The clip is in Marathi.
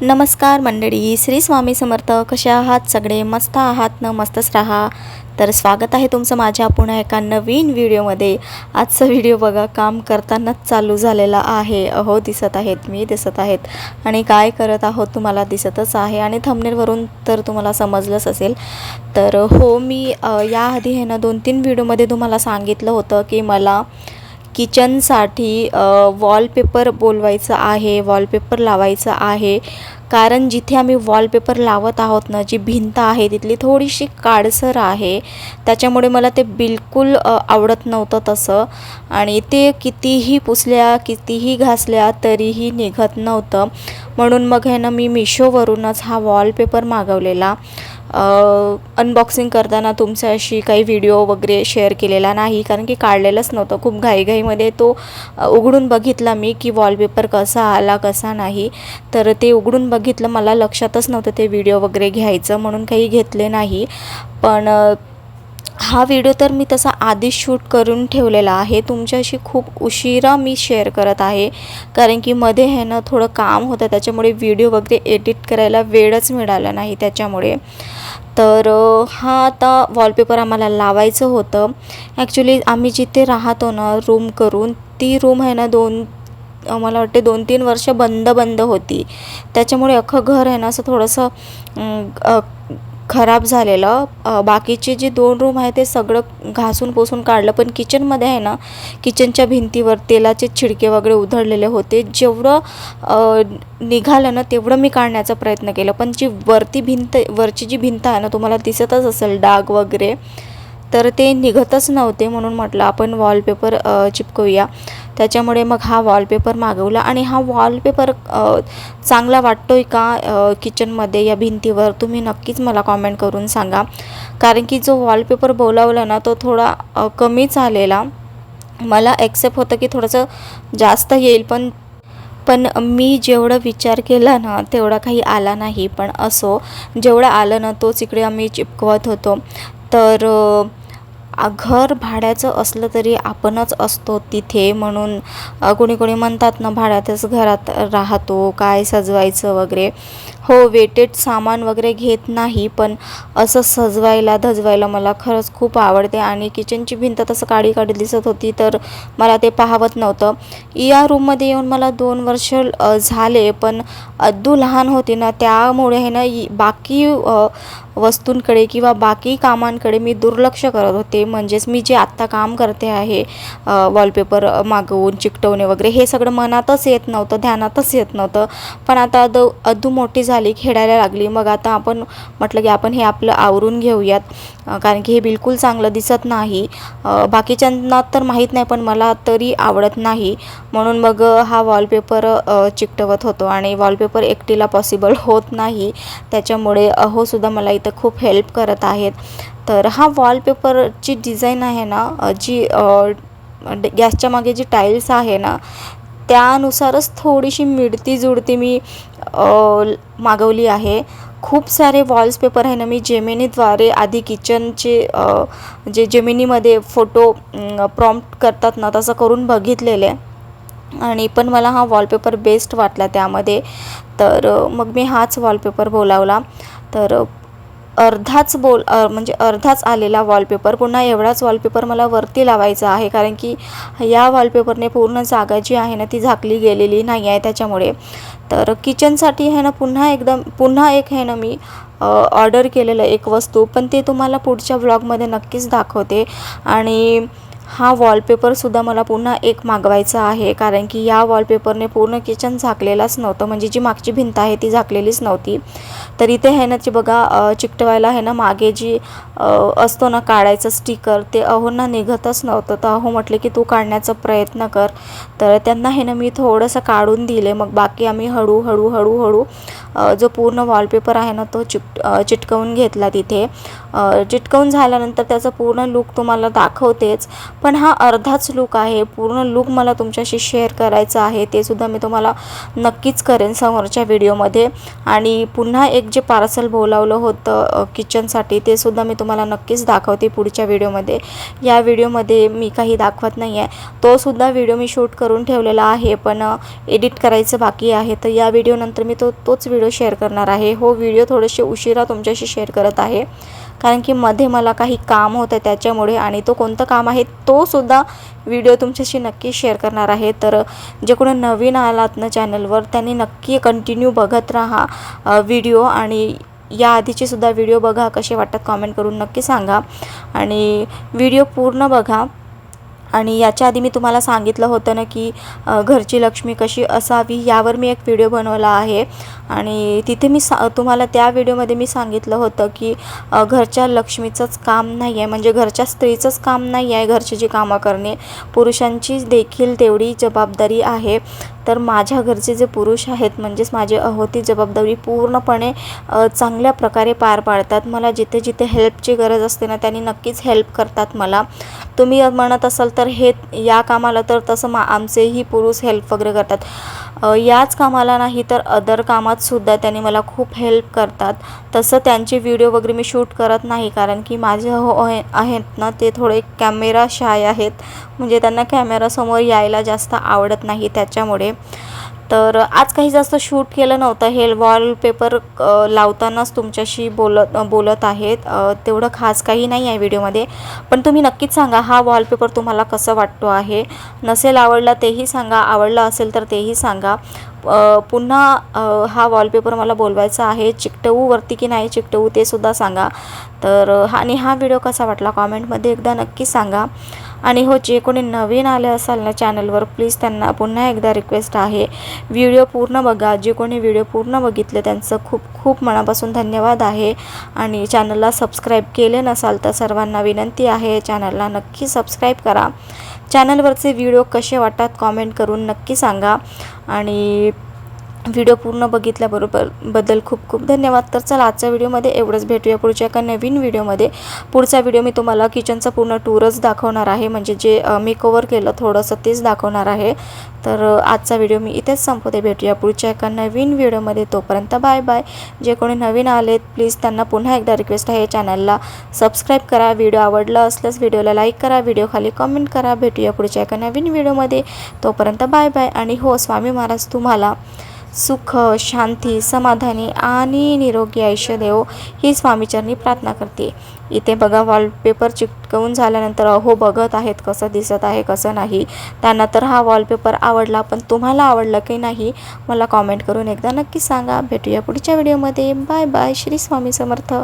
नमस्कार मंडळी, श्री स्वामी समर्थ. कशा आहात सगळे? मस्त आहात ना? मस्तच राहा. तर स्वागत आहे तुमचं माझ्या पुन्हा एका नवीन व्हिडिओमध्ये. आजचा व्हिडिओ बघा काम करतानाच चालू झालेला आहे. अहो दिसत आहेत, मी दिसत आहेत आणि काय करत आहोत तुम्हाला दिसतच आहे आणि थंबनेलवरून तर तुम्हाला समजलंच असेल. तर हो, मी याआधी आहे ना 2-3 व्हिडिओमध्ये तुम्हाला सांगितलं होतं की मला किचनसाठी वॉलपेपर बोलवायचं आहे, वॉलपेपर लावायचं आहे. कारण जिथे आम्ही वॉलपेपर लावत आहोत ना, जी भिंत आहे तिथली थोडीशी काळसर आहे. त्याच्यामुळे मला ते बिलकुल आवडत नव्हतं तसं आणि ते कितीही पुसल्या कितीही घासल्या तरीही निघत नव्हतं. म्हणून मग आहे ना मी मिशोवरूनच हा वॉलपेपर मागवलेला. अनबॉक्सिंग करताना तुमच्याशी काही व्हिडिओ वगैरे शेअर केलेला नाही, कारण की काढलेलंच नव्हतं. खूप घाईघाईमध्ये तो उघडून बघितला मी की वॉलपेपर कसा आला कसा नाही. तर ते उघडून बघितलं, मला लक्षातच नव्हतं ते व्हिडिओ वगैरे घ्यायचं, म्हणून काही घेतले नाही. पण हा व्हिडिओ तर मी तसा आधीच शूट करून ठेवलेला आहे. तुमच्याशी खूप उशिरा मी शेअर करत आहे, कारण की मध्ये आहे ना थोडं काम होतं, त्याच्यामुळे व्हिडिओ वगैरे एडिट करायला वेळच मिळाला नाही त्याच्यामुळे. तर हा आता वॉलपेपर आम्हाला लावायचं होतं. ॲक्च्युली आम्ही जिथे राहतो ना रूम करून, ती रूम आहे ना मला वाटते 2-3 वर्ष बंद होती. त्याच्यामुळे अख्खं घर आहे ना असं थोडंसं खराब झालेलं. बाकीचे जे 2 रूम आहे ते सगळं घासून पुसून काढलं, पण किचनमध्ये आहे ना किचनच्या भिंतीवर तेलाचे छिडके वगैरे उधळलेले होते. जेवढं निघालं ना तेवढं मी काढण्याचा प्रयत्न केला, पण जी वरची जी भिंत आहे ना तुम्हाला दिसतच असेल डाग वगैरे, तर ते निघतच नव्हते. म्हणून म्हटलं आपण वॉलपेपर चिपकवूया. त्याच्यामुळे मग हा वॉलपेपर मागवला आणि हा वॉलपेपर चांगला वाटतो आहे का किचनमध्ये या भिंतीवर, तुम्ही नक्कीच मला कॉमेंट करून सांगा. कारण की जो वॉलपेपर बोलावला ना तो थोडा कमीच आलेला. मला ॲक्सेप्ट होतं की थोडंसं जास्त येईल, पण मी जेवढं विचार केला ना तेवढा काही आला नाही. पण असो, जेवढं आलं ना तोच इकडे आम्ही चिपकवत होतो. तर घर भाड्याचं असलं तरी आपणच असतो तिथे, म्हणून कोणी म्हणतात ना भाड्यातच घरात राहतो, काय सजवायचं वगैरे. हो, वेटेड सामान वगैरे घेत नाही, पण असं सजवायला धजवायला मला खरंच खूप आवडते. आणि किचनची भिंत तसं काळी दिसत होती, तर मला ते पाहवत नव्हतं. या रूममध्ये येऊन मला 2 वर्ष झाले, पण अद्दू लहान होती ना त्यामुळे आहे ना बाकी वस्तूंकडे किंवा बाकी कामांकडे मी दुर्लक्ष करत होते. म्हणजेच मी जे आत्ता काम करते आहे वॉलपेपर मागवून चिकटवणे वगैरे, हे सगळं मनातच येत नव्हतं, ध्यानातच येत नव्हतं. पण आता अद्दू मोठी झाली, खेळायला लागली, मग आता आपण म्हटलं की आपण हे आपलं आवरून घेऊयात, कारण की हे बिलकुल चांगलं दिसत नाही. बाकीच्यांना तर माहीत नाही, पण मला तरी आवडत नाही. म्हणून मग हा वॉलपेपर चिकटवत होतो आणि वॉलपेपर एकटीला पॉसिबल होत नाही. त्याच्यामुळे सुद्धा मला इथं खूप हेल्प करत आहेत. तर हा वॉलपेपरची डिझाईन आहे ना, जी गॅसच्या मागे जी टाईल्स आहे ना त्यानुसारच थोडीशी मिळती जुळती मी मागवली आहे. खूप सारे वॉल्सपेपर आहे ना मी जेमिनीद्वारे आधी किचनचे जे जेमिनीमध्ये फोटो प्रॉम्प्ट करतात ना तसं करून बघितलेले, आणि पण मला हा वॉलपेपर बेस्ट वाटला त्यामध्ये. तर मग मी हाच वॉलपेपर बोलावला. तर म्हणजे अर्धाच आलेला वॉलपेपर. पुन्हा एवढाच वॉलपेपर मला वरती लावायचा आहे, कारण की या वॉलपेपरने पूर्ण जागा जी आहे ना ती झाकली गेलेली नाही आहे त्याच्यामुळे. तर किचनसाठी आहे ना पुन्हा एक आहे ना मी ऑर्डर केलेलं एक वस्तू, पण ते तुम्हाला पुढच्या व्लॉगमध्ये नक्कीच दाखवते. आणि हा वॉलपेपरसुद्धा मला पुन्हा एक मागवायचा आहे, कारण की या वॉलपेपरने पूर्ण किचन झाकलेलाच नव्हतं, म्हणजे जी मागची भिंत आहे ती झाकलेलीच नव्हती. तर इथे आहे ना बघा चिकटवायला आहे ना मागे जी असतो ना काढायचं स्टिकर, ते ना निघतच नव्हतं. तर म्हटले की तू काढण्याचा प्रयत्न कर. तर त्यांना आहे ना मी थोडंसं काढून दिले. मग बाकी आम्ही हळूहळू जो पूर्ण वॉलपेपर आहे ना तो चिटकवून घेतला तिथे. चिटकवून झाल्यानंतर त्याचा पूर्ण लूक तुम्हाला दाखवतेच. पण हा अर्धाच लूक आहे, पूर्ण लूक मला तुमच्याशी शेअर करायचा आहे, ते सुद्धा मी तुम्हाला नक्कीच करेन समोरच्या व्हिडिओमध्ये. आणि पुन्हा एक जे पार्सल बोलावलं होतं किचनसाठी ते सुद्धा मी तुम्हाला नक्कीच दाखवते पुढच्या व्हिडिओमध्ये. या व्हिडिओमध्ये मी काही दाखवत नाही आहे, तो सुद्धा व्हिडिओ मी शूट करून ठेवलेला आहे, पण एडिट करायचं बाकी आहे. तर या व्हिडिओनंतर मी तोच व्हिडिओ शेअर करणार आहे. हो व्हिडिओ थोडेसे उशिरा तुमच्याशी शेअर करत आहे, कारण की मध्ये मला काही काम होतं त्याच्यामुळे, आणि तो कोणतं काम आहे तो सुद्धा व्हिडिओ तुमच्याशी नक्की शेअर करणार आहे. तर जे कोणी नवीन आलात ना चॅनलवर त्यांनी नक्की कंटिन्यू बघत राहा व्हिडिओ, आणि या आधीचे सुद्धा व्हिडिओ बघा, कसे वाटतात कॉमेंट करून नक्की सांगा, आणि व्हिडिओ पूर्ण बघा. आणि याच्या आधी मी तुम्हाला सांगितलं होतं ना की घरची लक्ष्मी कशी असावी, यावर मी एक व्हिडिओ बनवला आहे, आणि तिथे मी तुम्हाला त्या व्हिडिओमध्ये मी सांगितलं होतं की घरच्या लक्ष्मीचंच काम नाही आहे, म्हणजे घरच्या स्त्रीचंच काम नाही आहे घरची जी कामं करणे, पुरुषांची देखील तेवढी जबाबदारी आहे. तर माझ्या घरचे जे पुरुष आहेत, म्हणजेच माझे अहोती जबाबदारी पूर्णपणे चांगल्या प्रकारे पार पाडतात. मला जिथे जिथे हेल्पची गरज असते ना त्यांनी नक्कीच हेल्प करतात मला. तुम्ही म्हणत असाल तर हे या कामाला, तर तसं आमचेही पुरुष हेल्प वगैरे करतात. याच कामाला नाही तर अदर कामात सुद्धा त्यांनी मला खूप हेल्प करतात. तसं त्यांचे व्हिडिओ वगैरे मी शूट करत नाही, कारण की माझे आहेत ना ते थोडे कॅमेरा शाय आहेत, म्हणजे त्यांना कॅमेरासमोर यायला जास्त आवडत नाही त्याच्यामुळे. तर आज काही जास्त शूट केलं नव्हतं, हे वॉलपेपर लावतानाच तुमच्याशी बोलत आहेत, तेवढं खास काही नाही आहे व्हिडिओमध्ये. पण तुम्ही नक्कीच सांगा हा वॉलपेपर तुम्हाला कसा वाटतो आहे, नसेल आवडला तेही सांगा, आवडला असेल तर तेही सांगा. पुन्हा हा वॉलपेपर मला बोलवायचा आहे, चिकटवू वरती की नाही चिकटवू ते सुद्धा सांगा. तर आणि हा व्हिडिओ कसा वाटला कॉमेंटमध्ये एकदा नक्की सांगा. आणि हो जे कोणी नवीन आले असाल ना चॅनलवर, प्लीज त्यांना पुन्हा एकदा रिक्वेस्ट आहे, व्हिडिओ पूर्ण बघा. जे कोणी व्हिडिओ पूर्ण बघितले त्यांचं खूप खूप मनापासून धन्यवाद आहे. आणि चॅनलला सबस्क्राईब केले नसाल तर सर्वांना विनंती आहे चॅनलला नक्की सबस्क्राईब करा. चॅनलवरचे व्हिडिओ कसे वाटतात कॉमेंट करून नक्की सांगा. आणि व्हिडिओ पूर्ण बद्दल खूप खूप धन्यवाद. तर चला आजच्या व्हिडिओमध्ये एवढंच, भेटूया पुढच्या एका नवीन व्हिडिओमध्ये. पुढचा व्हिडिओ मी तुम्हाला किचनचा पूर्ण टूरच दाखवणार आहे, म्हणजे जे मी कवर केलं थोडंसं तेच दाखवणार आहे. तर आजचा व्हिडिओ मी इथेच संपवते, भेटूया पुढच्या एका नवीन व्हिडिओमध्ये. तोपर्यंत बाय बाय. जे कोणी नवीन आलेत प्लीज त्यांना पुन्हा एकदा रिक्वेस्ट आहे चॅनलला सबस्क्राईब करा. व्हिडिओ आवडला असल्यास व्हिडिओला लाईक करा, व्हिडिओ खाली कमेंट करा. भेटूया पुढच्या एका नवीन व्हिडिओमध्ये. तोपर्यंत बाय बाय. आणि हो स्वामी महाराज तुम्हाला सुख, शांती, समाधानी आणि निरोगी आयुष्य देव ही स्वामीचरणी प्रार्थना करते. इथे बघा वॉलपेपर चिटकवून झाल्यानंतर अहो बघत आहेत कसं दिसत आहे कसं नाही. त्यांना तर हा वॉलपेपर आवडला, पण तुम्हाला आवडलं की नाही मला कॉमेंट करून एकदा नक्की सांगा. भेटूया पुढच्या व्हिडिओमध्ये. Bye bye. श्री स्वामी समर्थ.